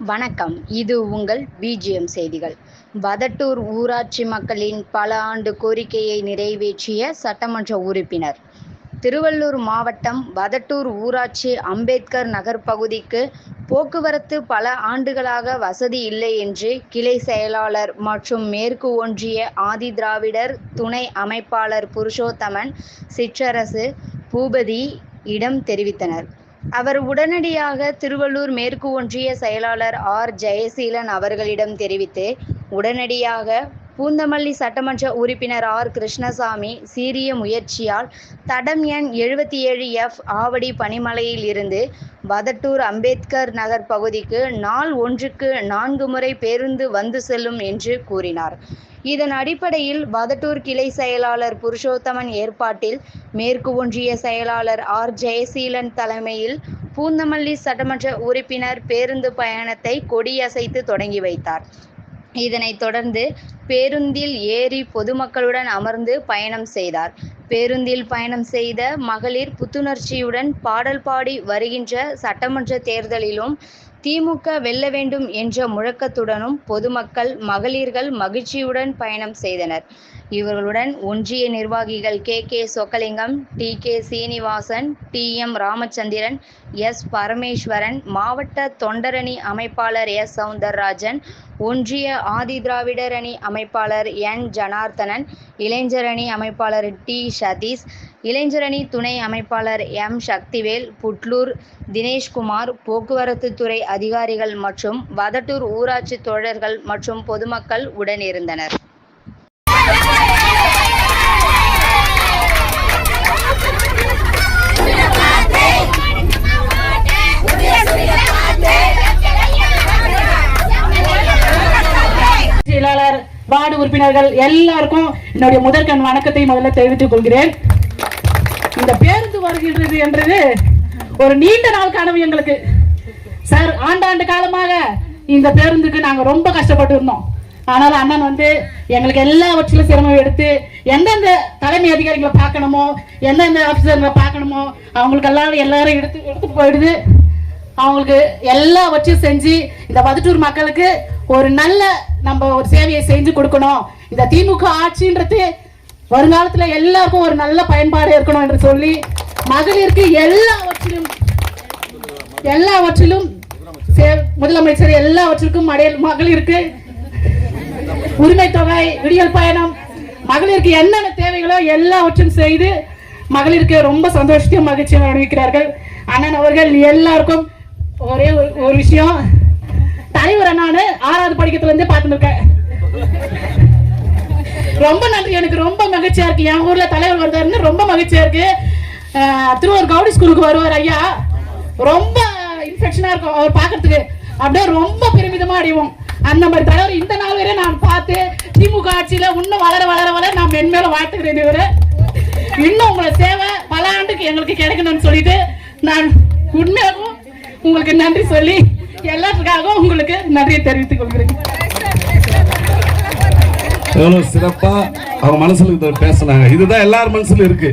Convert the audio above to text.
வணக்கம். இது உங்கள் பிஜிஎம் செய்திகள். வதட்டூர் ஊராட்சி மக்களின் பல ஆண்டு கோரிக்கையை நிறைவேற்றிய சட்டமன்ற உறுப்பினர். திருவள்ளூர் மாவட்டம் வதட்டூர் ஊராட்சி அம்பேத்கர் நகர் பகுதிக்கு போக்குவரத்து பல ஆண்டுகளாக வசதி இல்லை என்று கிளை செயலாளர் மற்றும் மேற்கு ஒன்றிய ஆதிதிராவிடர் துணை அமைப்பாளர் புருஷோத்தமன், சிற்றரசு, பூபதி இடம் தெரிவித்தனர். அவர் உடனடியாக திருவள்ளூர் மேற்கு ஒன்றிய செயலாளர் ஆர். ஜெயசீலன் அவர்களிடம் தெரிவித்து, உடனடியாக பூந்தமல்லி சட்டமன்ற உறுப்பினர் ஆர். கிருஷ்ணசாமி சீரிய முயற்சியால் தடம் எண் 77F ஆவடி பனிமலையில் இருந்து வதட்டூர் அம்பேத்கர் நகர் பகுதிக்கு நாள் ஒன்றுக்கு 4 முறை பேருந்து வந்து செல்லும் என்று கூறினார். இதன் அடிப்படையில் வதட்டூர் கிளை செயலாளர் புருஷோத்தமன் ஏற்பாட்டில் மேற்கு ஒன்றிய செயலாளர் ஆர். ஜெயசீலன் தலைமையில் பூந்தமல்லி சட்டமன்ற உறுப்பினர் பேருந்து பயணத்தை கொடியசைத்து தொடங்கி வைத்தார். இதனைத் தொடர்ந்து பேருந்தில் ஏறி பொதுமக்களுடன் அமர்ந்து பயணம் செய்தார். பேருந்தில் பயணம் செய்த மகளிர் புத்துணர்ச்சியுடன் பாடல் பாடி வருகின்ற சட்டமன்ற தேர்தலிலும் திமுக வெல்ல வேண்டும் என்ற முழக்கத்துடனும் பொதுமக்கள், மகளிர்கள் மகிழ்ச்சியுடன் பயணம் செய்தனர். இவர்களுடன் ஒன்றிய நிர்வாகிகள் K. Chockalingam, T. Srinivasan, T. Ramachandran, S. Parameswaran, மாவட்ட தொண்டரணி அமைப்பாளர் எஸ். சவுந்தரராஜன், ஒன்றிய ஆதிதிராவிடர் அணி அமைப்பாளர் என். ஜனார்த்தனன், இளைஞரணி அமைப்பாளர் டி. சதீஷ், இளைஞரணி துணை அமைப்பாளர் எம். சக்திவேல், புட்லூர் தினேஷ்குமார், போக்குவரத்து துறை அதிகாரிகள் மற்றும் வதட்டூர் ஊராட்சி தோழர்கள் மற்றும் பொதுமக்கள் உடனிருந்தனர். செயலாளர், வார்டு உறுப்பினர்கள் எல்லாருக்கும் என்னுடைய முதற்கண் வணக்கத்தை முதல்ல தெரிவித்துக் கொள்கிறேன். இந்த பேருந்து வருகின்றது என்றது ஒரு நீண்ட நாள் கனவு எங்களுக்கு. சார், ஆண்டாண்டு காலமாக இந்த பேருந்துக்கு நாங்க ரொம்ப கஷ்டப்பட்டு இருந்தோம். ஆனால் அண்ணன் எங்களுக்கு எல்லாவற்றிலும் சிரமம் எடுத்து எந்தெந்த தலைமை அதிகாரிகளை பார்க்கணுமோ, எந்தெந்த ஆபீசர்களை பார்க்கணுமோ அவங்களுக்கு எல்லாரும் எடுத்து போயிடுது. அவங்களுக்கு எல்லாவற்றையும் செஞ்சு இந்த வதட்டூர் மக்களுக்கு ஒரு நல்ல ஒரு சேவையை செஞ்சு கொடுக்கணும். இந்த திமுக ஆட்சின்றது வருங்காலத்துல எல்லாருக்கும் ஒரு நல்ல பயன்பாடு இருக்கணும் என்று சொல்லி மகளிருக்கு எல்லாவற்றிலும் முதலமைச்சர் எல்லாவற்றிற்கும் மகளிருக்கு உரிமை தொகை, விடியல் பயணம், மகளிருக்கு என்னென்ன தேவைகளோ எல்லாவற்றையும் செய்து மகளிருக்கு ரொம்ப சந்தோஷத்தையும் மகிழ்ச்சியும் அறிவிக்கிறார்கள். அண்ணன் அவர்கள் எல்லாருக்கும் ஒரே ஒரு விஷயம், தலைவரை நான் 6வது படிக்கிறதுல இருந்தே பார்த்துருக்கேன். ரொம்ப நன்றி. எனக்கு ரொம்ப மகிழ்ச்சியா இருக்கு. என் ஊர்ல தலைவர் வருதாருன்னு ரொம்ப மகிழ்ச்சியா இருக்கு. திருவாரூர் கவுடி ஸ்கூலுக்கு வருவார் ஐயா. ரொம்ப இன்ஃபெக்ஷனா இருக்கும் அவர் பார்க்கறதுக்கு. அப்படியே ரொம்ப பெருமிதமா அடைவோம். அந்த மாதிரி தலைவர் இந்த நாள் வரை நான் பார்த்து திமுக ஆட்சியில இன்னும் வளர வளர வளர நான் மென்மேல வாழ்த்துக்கிறேன். இவரு இன்னும் உங்களை சேவை பல ஆண்டுக்கு எங்களுக்கு கிடைக்கணும்னு சொல்லிட்டு நான் உண்மையாகவும் உங்களுக்கு நன்றி சொல்லி எல்லாத்துக்காகவும் உங்களுக்கு நன்றியை தெரிவித்துக் கொள்கிறேன். எவ்வளவு சிறப்பா அவங்க மனசுல பேசினாங்க. இதுதான் எல்லார் மனசுல இருக்கு.